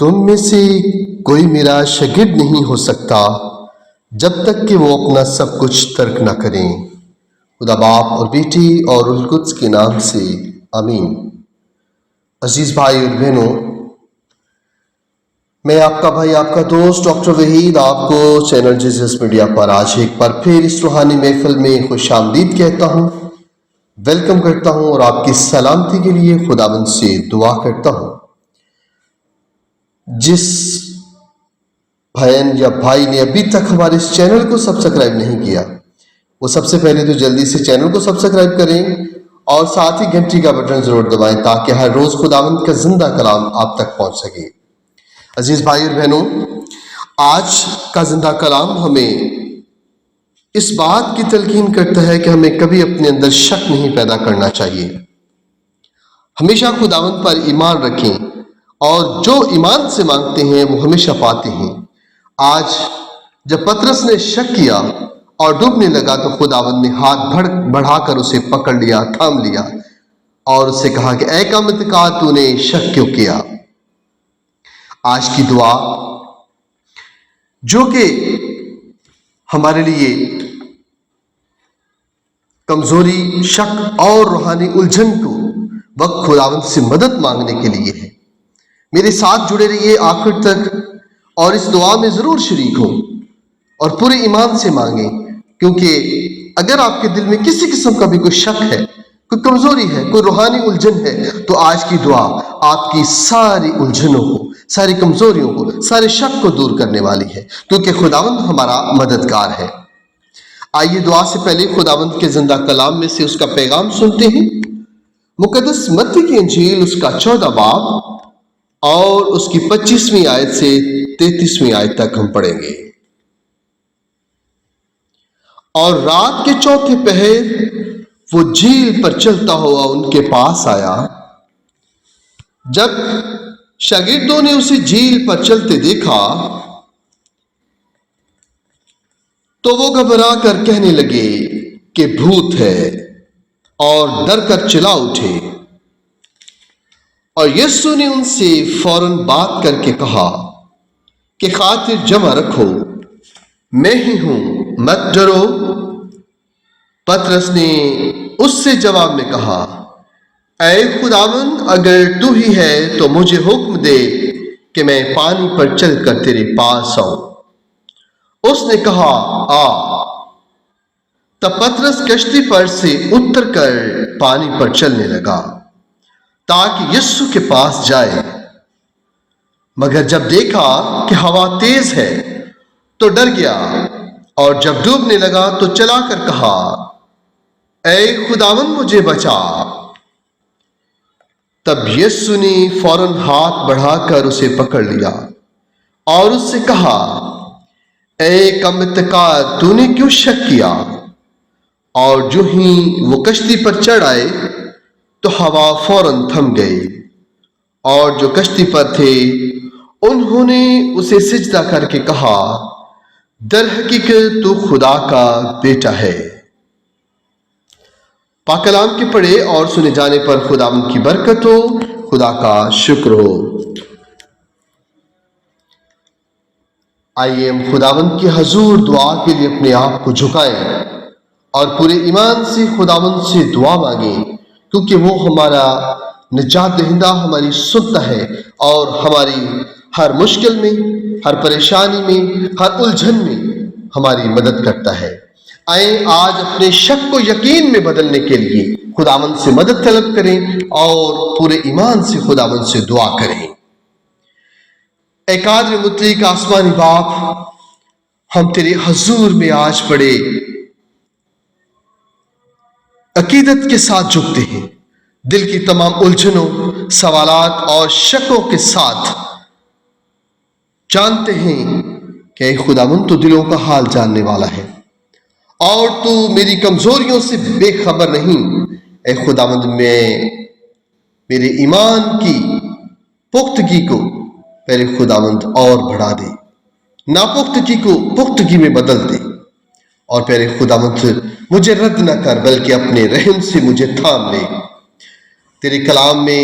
تم میں سے کوئی میرا شاگرد نہیں ہو سکتا جب تک کہ وہ اپنا سب کچھ ترک نہ کریں۔ خدا باپ اور بیٹی اور روح القدس کے نام سے آمین۔ عزیز بھائی اور بہنوں، میں آپ کا بھائی، آپ کا دوست ڈاکٹر وحید آپ کو چینل جیزس میڈیا پر آج ایک بار پھر اس روحانی محفل میں خوش آمدید کہتا ہوں، ویلکم کرتا ہوں اور آپ کی سلامتی کے لیے خداوند سے دعا کرتا ہوں۔ جس بہن یا بھائی نے ابھی تک ہمارے اس چینل کو سبسکرائب نہیں کیا، وہ سب سے پہلے تو جلدی سے چینل کو سبسکرائب کریں اور ساتھ ہی گھنٹی کا بٹن ضرور دبائیں تاکہ ہر روز خداوند کا زندہ کلام آپ تک پہنچ سکے۔ عزیز بھائی اور بہنوں، آج کا زندہ کلام ہمیں اس بات کی تلقین کرتا ہے کہ ہمیں کبھی اپنے اندر شک نہیں پیدا کرنا چاہیے۔ ہمیشہ خداوند پر ایمان رکھیں اور جو ایمان سے مانگتے ہیں وہ ہمیشہ پاتے ہیں۔ آج جب پطرس نے شک کیا اور ڈوبنے لگا تو خداوند نے ہاتھ بڑھا کر اسے پکڑ لیا، تھام لیا اور اسے کہا کہ اے کم اعتقاد، تو نے شک کیوں کیا؟ آج کی دعا جو کہ ہمارے لیے کمزوری، شک اور روحانی الجھن کو وقت خداوند سے مدد مانگنے کے لیے ہے۔ میرے ساتھ جڑے رہیے آخر تک اور اس دعا میں ضرور شریک ہوں اور پورے ایمان سے مانگیں، کیونکہ اگر آپ کے دل میں کسی قسم کا بھی کوئی شک ہے، کوئی کمزوری ہے، کوئی روحانی الجھن ہے، تو آج کی دعا آپ کی ساری الجھنوں کو، ساری کمزوریوں کو، سارے شک کو دور کرنے والی ہے، کیونکہ خداوند ہمارا مددگار ہے۔ آئیے دعا سے پہلے خداوند کے زندہ کلام میں سے اس کا پیغام سنتے ہیں۔ مقدس متی کی انجیل اس کا 14 باب اور اس کی 25ویں آیت سے 33ویں آیت تک ہم پڑھیں گے۔ اور رات کے چوتھے پہر وہ جھیل پر چلتا ہوا ان کے پاس آیا۔ جب شاگردوں نے اسے جھیل پر چلتے دیکھا تو وہ گھبرا کر کہنے لگے کہ بھوت ہے، اور ڈر کر چلا اٹھے۔ اور یسوع نے ان سے فوراً بات کر کے کہا کہ خاطر جمع رکھو، میں ہی ہوں، مت ڈرو۔ پطرس نے اس سے جواب میں کہا، اے خداوند، اگر تو ہی ہے تو مجھے حکم دے کہ میں پانی پر چل کر تیرے پاس آؤں۔ اس نے کہا، آ۔ تب پطرس کشتی پر سے اتر کر پانی پر چلنے لگا تاکہ یسوع کے پاس جائے، مگر جب دیکھا کہ ہوا تیز ہے تو ڈر گیا، اور جب ڈوبنے لگا تو چلا کر کہا، اے خداوند، مجھے بچا۔ تب یسوع نے فوراً ہاتھ بڑھا کر اسے پکڑ لیا اور اس سے کہا، اے کم اعتقاد، تو نے کیوں شک کیا؟ اور جو ہی وہ کشتی پر چڑھ آئے تو ہوا فوراً تھم گئی، اور جو کشتی پر تھے انہوں نے اسے سجدہ کر کے کہا، در حقیقت تو خدا کا بیٹا ہے۔ پاک کلام کے پڑھے اور سنے جانے پر خداوند کی برکت ہو، خدا کا شکر ہو۔ آئیے ہم خداوند کے حضور دعا کے لیے اپنے آپ کو جھکائیں اور پورے ایمان سے خداوند سے دعا مانگیں، کیونکہ وہ ہمارا نجات دہندہ، ہماری سنتا ہے اور ہماری ہر مشکل میں، ہر پریشانی میں، ہر الجھن میں ہماری مدد کرتا ہے۔ آئیں آج اپنے شک کو یقین میں بدلنے کے لیے خداوند سے مدد طلب کریں اور پورے ایمان سے خداوند سے دعا کریں۔ اے قادر مطلق آسمانی باپ، ہم تیرے حضور میں آج بڑے عقیدت کے ساتھ جھکتے ہیں، دل کی تمام الجھنوں، سوالات اور شکوں کے ساتھ جانتے ہیں کہ اے خداوند، تو دلوں کا حال جاننے والا ہے اور تو میری کمزوریوں سے بے خبر نہیں۔ اے خداوند، میں میرے ایمان کی پختگی کو پہلے خداوند اور بڑھا دے، ناپختگی کو پختگی میں بدل دے، اور پہلے خداوند مجھے رد نہ کر بلکہ اپنے رحم سے مجھے تھام لے۔ تیرے کلام میں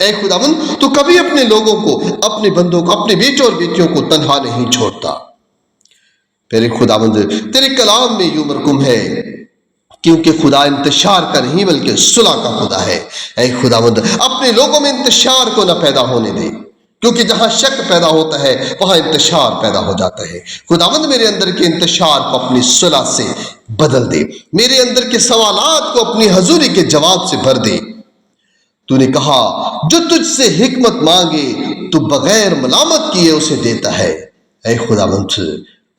اے خداوند تو کبھی اپنے لوگوں کو, اپنے بندوں کو, اپنے بیٹوں اور بیٹیوں کو تنہا نہیں چھوڑتا. پھر خداوند تیرے کلام میں یوں مرکوم ہے کیونکہ خدا انتشار کا نہیں بلکہ صلح کا خدا ہے. اے خداوند اپنے لوگوں میں انتشار کو نہ پیدا ہونے دے, کیونکہ جہاں شک پیدا ہوتا ہے وہاں انتشار پیدا ہو جاتا ہے. خداوند میرے اندر کے انتشار کو اپنی صلح سے بدل دے, میرے اندر کے سوالات کو اپنی حضوری کے جواب سے بھر دے. تو نے کہا جو تجھ سے حکمت مانگے تو بغیر ملامت کیے اسے دیتا ہے. اے خداوند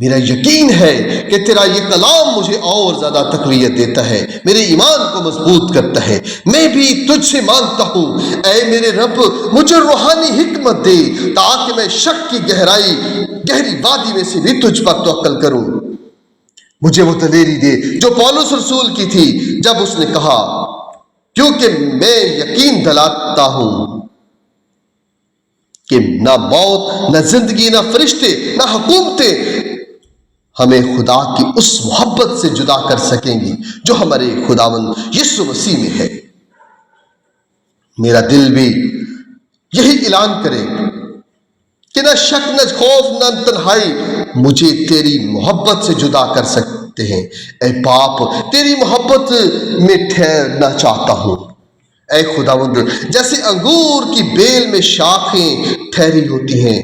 میرا یقین ہے کہ تیرا یہ کلام مجھے اور زیادہ تقویت دیتا ہے, میرے ایمان کو مضبوط کرتا ہے. میں بھی تجھ سے مانگتا ہوں اے میرے رب مجھے روحانی حکمت دے تاکہ میں شک کی گہری وادی میں سے بھی تجھ پر توکل کروں. مجھے وہ دلیری دے جو پولس رسول کی تھی جب اس نے کہا کیونکہ میں یقین دلاتا ہوں کہ نہ موت نہ زندگی نہ فرشتے نہ حکومتیں ہمیں خدا کی اس محبت سے جدا کر سکیں گی جو ہمارے خداوند یسوع مسیح میں ہے. میرا دل بھی یہی اعلان کرے کہ نہ شک نہ خوف نہ تنہائی مجھے تیری محبت سے جدا کر سکتے ہیں. اے باپ تیری محبت میں ٹھہرنا چاہتا ہوں. اے خداوند جیسے انگور کی بیل میں شاخیں ٹھہری ہوتی ہیں,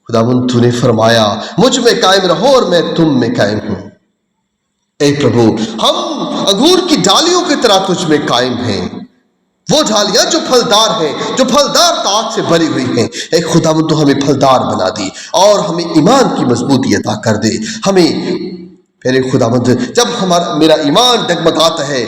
خداوند تو نے فرمایا مجھ میں قائم رہو اور میں تم میں قائم ہوں. اے پربھو ہم انگور کی ڈالیوں کی طرح تجھ میں قائم ہیں, وہ ڈالیاں جو پھلدار ہیں, جو پھلدار تاج سے بھری ہوئی ہیں. اے خداوند تو ہمیں پھلدار بنا دی اور ہمیں ایمان کی مضبوطی عطا کر دے. ہمیں پھر خداوند جب میرا ایمان ڈگمگاتا ہے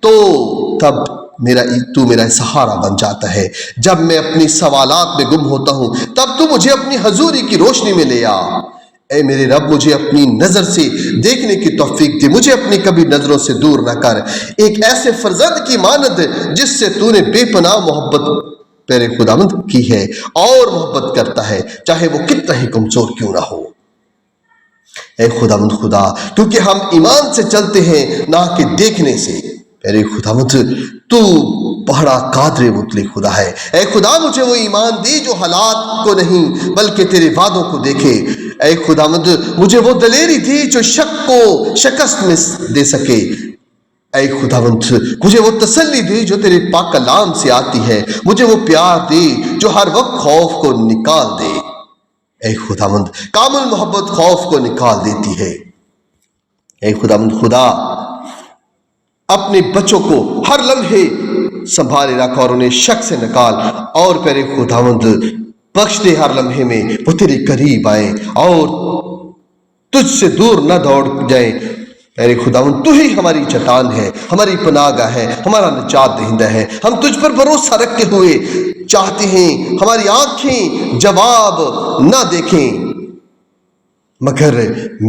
تو تب تو میرا سہارا بن جاتا ہے. جب میں اپنی سوالات میں گم ہوتا ہوں تب تو مجھے اپنی حضوری کی روشنی میں لے آ. اے میرے رب مجھے اپنی نظر سے دیکھنے کی توفیق دے, مجھے اپنی کبھی نظروں سے دور نہ کر. ایک ایسے فرزند کی مانند جس سے تو نے بے پناہ محبت پیرے خداوند کی ہے اور محبت کرتا ہے چاہے وہ کتنا ہی کمزور کیوں نہ ہو. اے خداوند خدا کیونکہ ہم ایمان سے چلتے ہیں نہ کہ دیکھنے سے. میرے خداوند تو بڑا قادر مطلق خدا ہے. اے خدا مجھے وہ ایمان دے جو حالات کو نہیں بلکہ تیرے وعدوں کو دیکھے. اے خداوند مجھے وہ دلیری دے جو شک کو شکست میں دے سکے. اے خداوند مجھے وہ تسلی دے جو تیرے پاک کلام سے آتی ہے. مجھے وہ پیار دے جو ہر وقت خوف کو نکال دے. اے خداوند کامل محبت خوف کو نکال دیتی ہے. اے خداوند خدا اپنے بچوں کو ہر لمحے سنبھالے رکھ اور انہیں شک سے نکال, اور پیرے خداوند بخش دے ہر لمحے میں وہ تیرے قریب آئیں اور تجھ سے دور نہ دوڑ جائیں. میرے خداوند تو ہی ہماری چٹان ہے, ہماری پناہ گاہ ہے, ہمارا نجات دہندہ ہے. ہم تجھ پر بھروسہ رکھتے ہوئے چاہتے ہیں ہماری آنکھیں جواب نہ دیکھیں مگر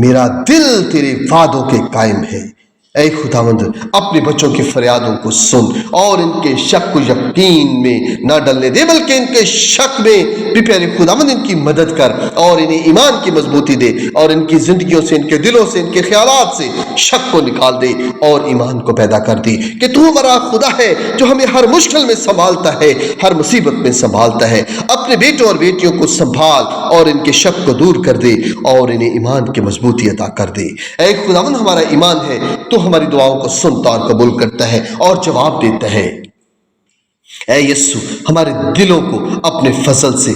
میرا دل تیرے وعدوں کے قائم ہے. اے خداوند اپنے بچوں کی فریادوں کو سن اور ان کے شک کو یقین میں نہ ڈلنے دے بلکہ ان کے شک میں بھی پیارے خداوند ان کی مدد کر اور انہیں ایمان کی مضبوطی دے اور ان کی زندگیوں سے, ان کے دلوں سے, ان کے خیالات سے شک کو نکال دے اور ایمان کو پیدا کر دے کہ تو ہمارا خدا ہے جو ہمیں ہر مشکل میں سنبھالتا ہے, ہر مصیبت میں سنبھالتا ہے. اپنے بیٹوں اور بیٹیوں کو سنبھال اور ان کے شک کو دور کر دے اور انہیں ایمان کی مضبوطی عطا کر دے. اے خداوند ہمارا ایمان ہے تو ہماری دعاؤں کو سنتا اور قبول کرتا ہے اور جواب دیتا ہے. اے یسوع ہمارے دلوں کو اپنے فضل سے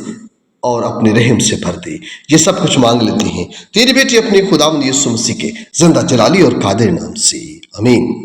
اور اپنے رحم سے بھر دے. یہ سب کچھ مانگ لیتے ہیں تیری بیٹی اپنے خداوند یسوع مسیح کے زندہ جلالی اور قادر نام سے, آمین.